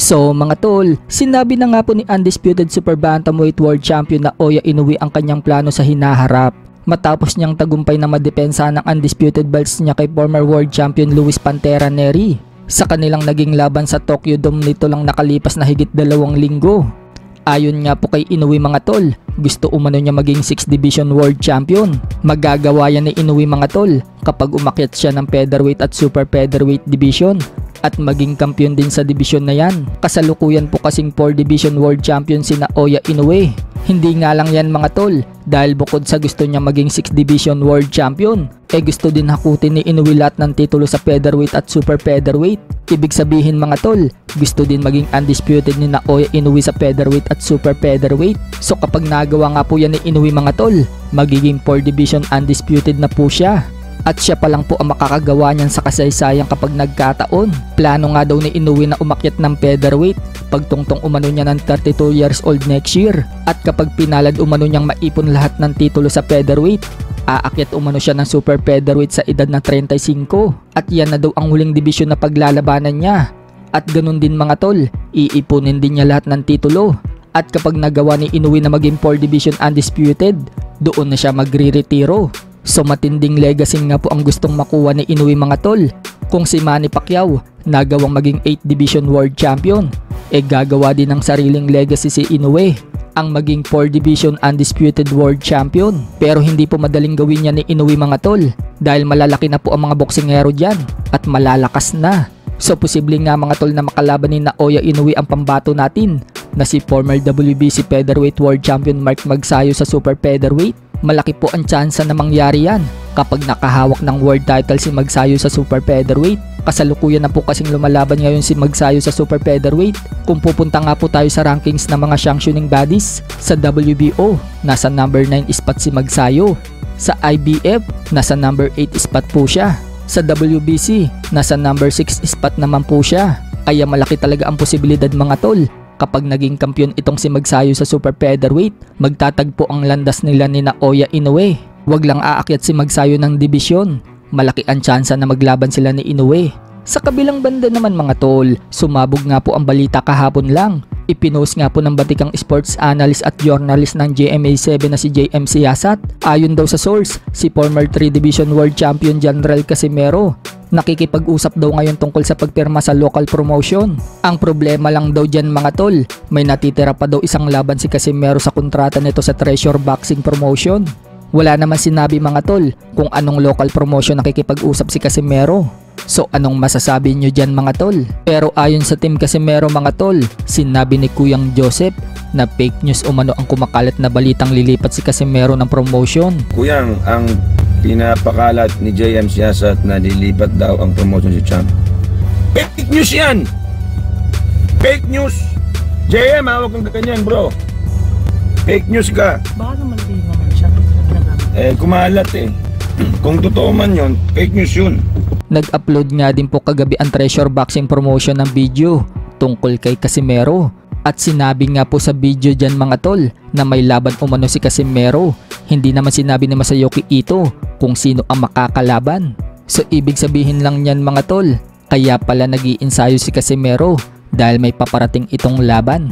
So mga tol, sinabi na nga po ni Undisputed Super Bantamweight World Champion na Oya Inoue ang kanyang plano sa hinaharap. Matapos niyang tagumpay na madepensa ng undisputed belts niya kay former World Champion Luis Pantera Nery sa kanilang naging laban sa Tokyo Dome nito lang nakalipas na higit 2 linggo. Ayon nga po kay Inoue mga tol, gusto umano niya maging 6th Division World Champion. Magagawa yan ni Inoue mga tol kapag umakyat siya ng featherweight at super featherweight division at maging kampiyon din sa division na yan. Kasalukuyan po kasing 4 Division World Champion sina Oya Inoue. Hindi nga lang yan mga tol, dahil bukod sa gusto niya maging 6th Division World Champion, gusto din hakutin ni Inoue lahat ng titulo sa featherweight at super featherweight. Ibig sabihin mga tol, gusto din maging undisputed ni na Oya Inoue sa featherweight at super featherweight. So kapag nagawa nga po yan ni Inoue mga tol, magiging 4 Division undisputed na po siya. At siya pa lang po ang makakagawa niyan sa kasaysayan kapag nagkataon. Plano nga daw ni Inoue na umakyat ng featherweight pagtungtong umano niya ng 32 years old next year. At kapag pinalad umano niyang maipon lahat ng titulo sa featherweight, aakyat umano siya ng super featherweight sa edad na 35. At yan na daw ang huling division na paglalabanan niya. At ganun din mga tol, iipunin din niya lahat ng titulo. At kapag nagawa ni Inoue na maging 4 Division undisputed, doon na siya magre-retiro. So matinding legacy nga po ang gustong makuha ni Inoue mga tol. Kung si Manny Pacquiao nagawang maging 8th Division World Champion, gagawa din ng sariling legacy si Inoue, ang maging 4 Division Undisputed World Champion. Pero hindi po madaling gawin niya ni Inoue mga tol, dahil malalaki na po ang mga boksingero dyan at malalakas na. So posible nga mga tol na makalaban ni na Oya Inoue ang pambato natin na si former WBC Featherweight World Champion Mark Magsayo sa super featherweight. Malaki po ang tsansa na mangyari yan kapag nakahawak ng world title si Magsayo sa super featherweight. Kasalukuyan na po kasing lumalaban ngayon si Magsayo sa super featherweight. Kung pupunta nga po tayo sa rankings ng mga sanctioning bodies, sa WBO, nasa number 9 spot si Magsayo. Sa IBF, nasa number 8 spot po siya. Sa WBC, nasa number 6 spot naman po siya. Kaya malaki talaga ang posibilidad mga tol. Kapag naging kampiyon itong si Magsayo sa super featherweight, magtatagpo ang landas nila ni na Oya Inoue. Wag lang aakyat si Magsayo ng dibisyon, malaki ang tsansa na maglaban sila ni Inoue. Sa kabilang banda naman mga tol, sumabog nga po ang balita kahapon lang. Ipinost nga po ng batikang sports analyst at journalist ng GMA7 na si JM Siasat. Ayon daw sa source, si former 3 Division World Champion General Casimero nakikipag-usap daw ngayon tungkol sa pagpirma sa local promotion. Ang problema lang daw dyan mga tol, may natitira pa daw isang laban si Casimero sa kontrata nito sa Treasure Boxing Promotion. Wala naman sinabi mga tol kung anong local promotion nakikipag-usap si Casimero. So anong masasabi nyo dyan mga tol? Pero ayon sa team Casimero mga tol, sinabi ni Kuyang Joseph na fake news umano ang kumakalat na balitang lilipat si Casimero ng promotion. Kuyang, ang pinapakalat ni JM Siasat na lilipat daw ang promotion si Champ. Fake news yan! Fake news! JM, hawag kang ganyan bro. Fake news ka. Baka naman din naman siya. Kumalat eh. Kung totoo man yun, fake news yun. Nag-upload nga din po kagabi ang Treasure Boxing Promotion ng video tungkol kay Casimero. At sinabi nga po sa video dyan mga tol na may laban umano si Casimero. Hindi naman sinabi ni Masayuki Ito kung sino ang makakalaban. So ibig sabihin lang yan mga tol, kaya pala nag-iinsayo si Casimero dahil may paparating itong laban.